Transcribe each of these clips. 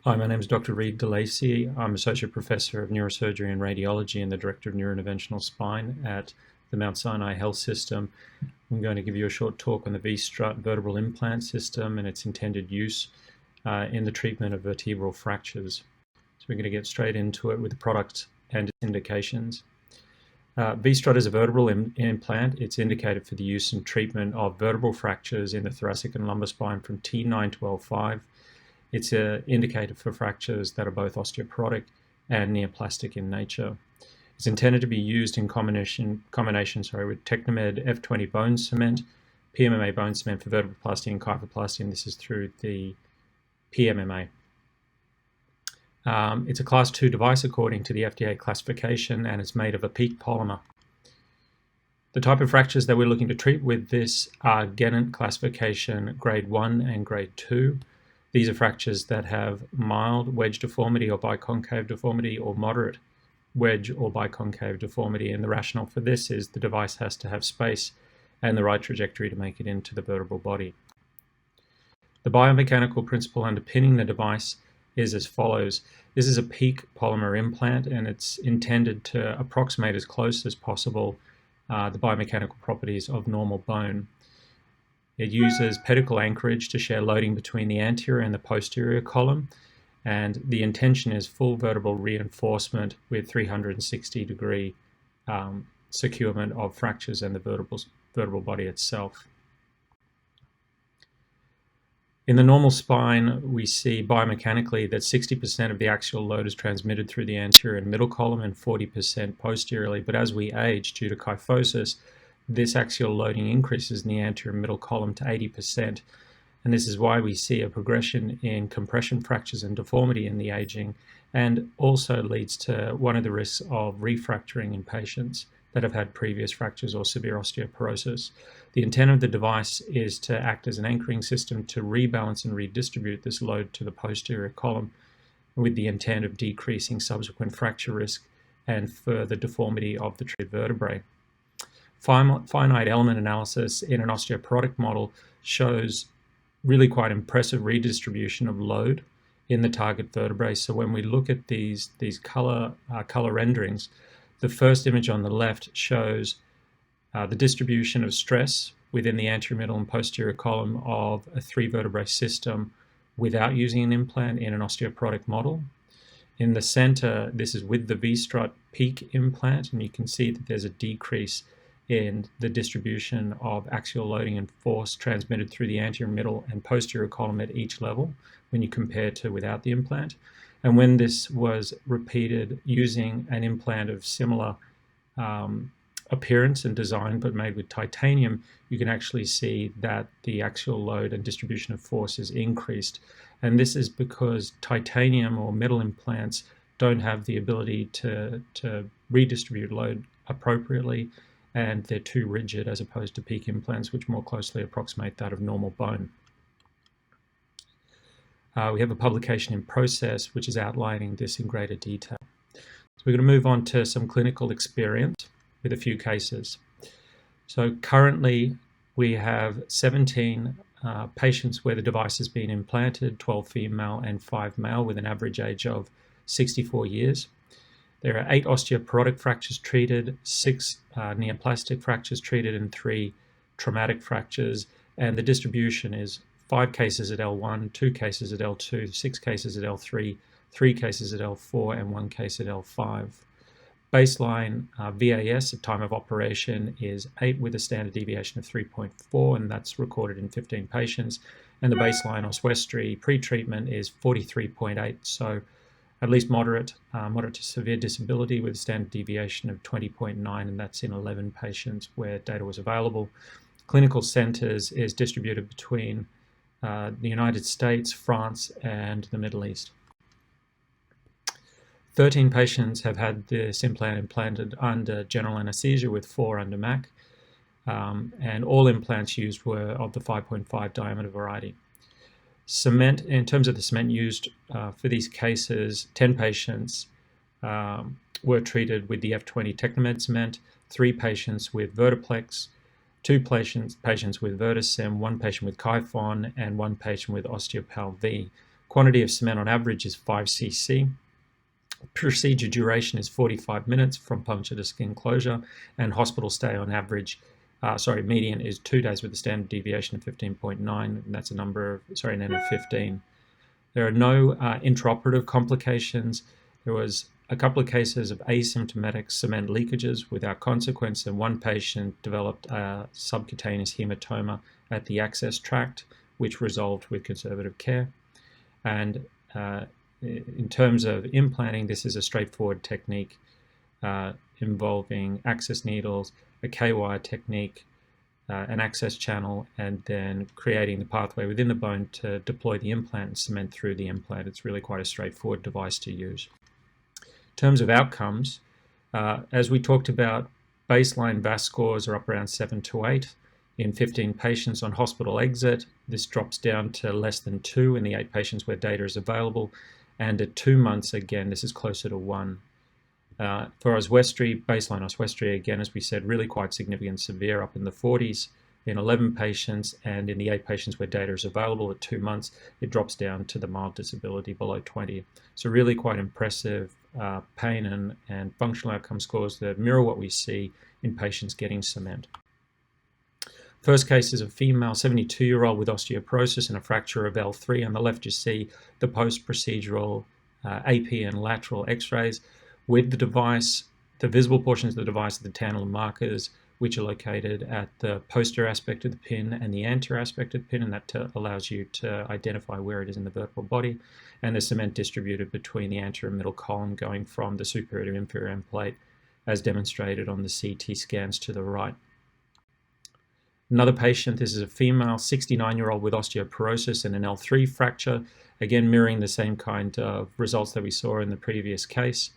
Hi, my name is Dr. Reid DeLacy. I'm Associate Professor of Neurosurgery and Radiology and the Director of Neurointerventional Spine at the Mount Sinai Health System. I'm going to give you a short talk on the V-STRUT vertebral implant system and its intended use in the treatment of vertebral fractures. So we're going to get straight into it with the product and its indications. V-STRUT is a vertebral implant. It's indicated for the use and treatment of vertebral fractures in the thoracic and lumbar spine from T9 to L5. It's indicated for fractures that are both osteoporotic and neoplastic in nature. It's intended to be used in combination with Technomed F20 bone cement, PMMA bone cement for vertebroplasty and kyphoplasty, and this is through the PMMA. It's a Class 2 device according to the FDA classification, and it's made of a PEEK polymer. The type of fractures that we're looking to treat with this are Gennett classification grade 1 and grade 2. These are fractures that have mild wedge deformity or biconcave deformity or moderate wedge or biconcave deformity. And the rationale for this is the device has to have space and the right trajectory to make it into the vertebral body. The biomechanical principle underpinning the device is as follows. This is a PEEK polymer implant, and it's intended to approximate as close as possible the biomechanical properties of normal bone. It uses pedicle anchorage to share loading between the anterior and the posterior column, and the intention is full vertebral reinforcement with 360-degree securement of fractures and the vertebral body itself. In the normal spine, we see biomechanically that 60% of the axial load is transmitted through the anterior and middle column and 40% posteriorly, but as we age due to kyphosis, this axial loading increases in the anterior and middle column to 80%, and this is why we see a progression in compression fractures and deformity in the aging, and also leads to one of the risks of refracturing in patients that have had previous fractures or severe osteoporosis. The intent of the device is to act as an anchoring system to rebalance and redistribute this load to the posterior column with the intent of decreasing subsequent fracture risk and further deformity of the treated vertebrae. Finite element analysis in an osteoporotic model shows really quite impressive redistribution of load in the target vertebrae. So when we look at these color renderings, the first image on the left shows the distribution of stress within the anterior, middle, and posterior column of a 3 vertebrae system without using an implant in an osteoporotic model. In the center, this is with the V-STRUT PEEK implant, and you can see that there's a decrease in the distribution of axial loading and force transmitted through the anterior, middle, and posterior column at each level when you compare to without the implant. And when this was repeated using an implant of similar appearance and design but made with titanium, you can actually see that the axial load and distribution of force is increased. And this is because titanium or metal implants don't have the ability to redistribute load appropriately, and they're too rigid as opposed to PEEK implants, which more closely approximate that of normal bone. We have a publication in process which is outlining this in greater detail. So we're going to move on to some clinical experience with a few cases. So currently we have 17 patients where the device has been implanted, 12 female and 5 male, with an average age of 64 years. There are 8 osteoporotic fractures treated, 6 neoplastic fractures treated, and 3 traumatic fractures. And the distribution is 5 cases at L1, 2 cases at L2, 6 cases at L3, 3 cases at L4, and 1 case at L5. Baseline VAS at time of operation is 8 with a standard deviation of 3.4, and that's recorded in 15 patients. And the baseline Oswestry pre-treatment is 43.8, so at least moderate to severe disability with a standard deviation of 20.9, and that's in 11 patients where data was available. Clinical centers is distributed between the United States, France, and the Middle East. 13 patients have had this implant implanted under general anesthesia with 4 under MAC, and all implants used were of the 5.5 diameter variety. Cement, in terms of the cement used for these cases, 10 patients were treated with the F20 Technomed cement, 3 patients with Vertiplex, 2 patients with Verticem, 1 patient with Kyphon, and 1 patient with Osteopal V. Quantity of cement on average is 5 cc. Procedure duration is 45 minutes from puncture to skin closure, and hospital stay on average, median is 2 days with a standard deviation of 15.9, and that's an N of 15. There are no intraoperative complications. There was a couple of cases of asymptomatic cement leakages without consequence, and one patient developed a subcutaneous hematoma at the access tract, which resolved with conservative care. And in terms of implanting, this is a straightforward technique involving access needles, a K-wire technique, an access channel, and then creating the pathway within the bone to deploy the implant and cement through the implant. It's really quite a straightforward device to use. In terms of outcomes, as we talked about, baseline VAS scores are up around 7 to 8. In 15 patients on hospital exit, this drops down to less than 2 in the 8 patients where data is available. And at 2 months, again, this is closer to 1. For oswestry, baseline oswestry, again, as we said, really quite significant, severe, up in the 40s in 11 patients, and in the 8 patients where data is available at 2 months, it drops down to the mild disability below 20. So really quite impressive pain and functional outcome scores that mirror what we see in patients getting cement. First case is a female 72-year-old with osteoporosis and a fracture of L3. On the left, you see the post-procedural AP and lateral x-rays with the device. The visible portions of the device are the tantalum markers, which are located at the posterior aspect of the pin and the anterior aspect of the pin, and that allows you to identify where it is in the vertebral body. And the cement distributed between the anterior and middle column, going from the superior to inferior end plate, as demonstrated on the CT scans to the right. Another patient, this is a female 69-year-old with osteoporosis and an L3 fracture, again mirroring the same kind of results that we saw in the previous case.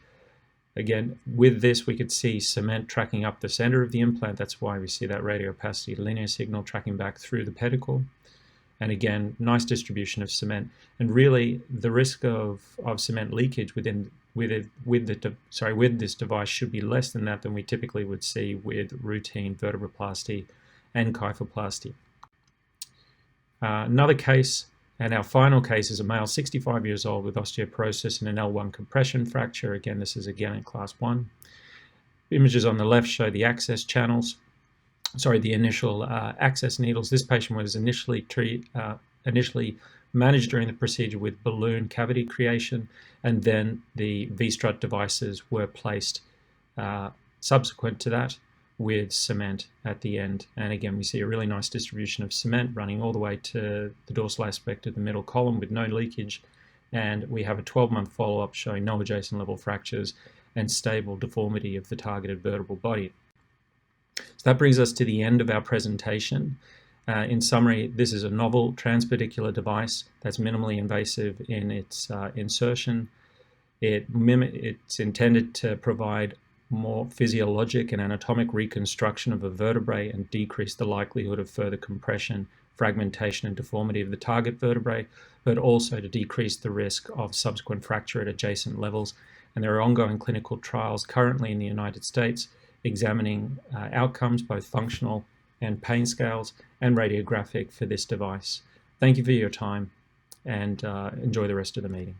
Again, with this, we could see cement tracking up the center of the implant. That's why we see that radiopacity linear signal tracking back through the pedicle. And again, nice distribution of cement. And really, the risk of cement leakage with this device should be less than we typically would see with routine vertebroplasty and kyphoplasty. Another case, and our final case, is a male 65 years old with osteoporosis and an L1 compression fracture. Again, this is again in class 1. Images on the left show the access channels, the initial access needles. This patient was initially managed during the procedure with balloon cavity creation, and then the V-STRUT devices were placed subsequent to that with cement at the end. And again, we see a really nice distribution of cement running all the way to the dorsal aspect of the middle column with no leakage. And we have a 12-month follow-up showing no adjacent level fractures and stable deformity of the targeted vertebral body. So that brings us to the end of our presentation. In summary, this is a novel transpedicular device that's minimally invasive in its insertion. It's intended to provide more physiologic and anatomic reconstruction of a vertebrae and decrease the likelihood of further compression, fragmentation, and deformity of the target vertebrae, but also to decrease the risk of subsequent fracture at adjacent levels. And there are ongoing clinical trials currently in the United States examining outcomes, both functional and pain scales, and radiographic for this device. Thank you for your time, and enjoy the rest of the meeting.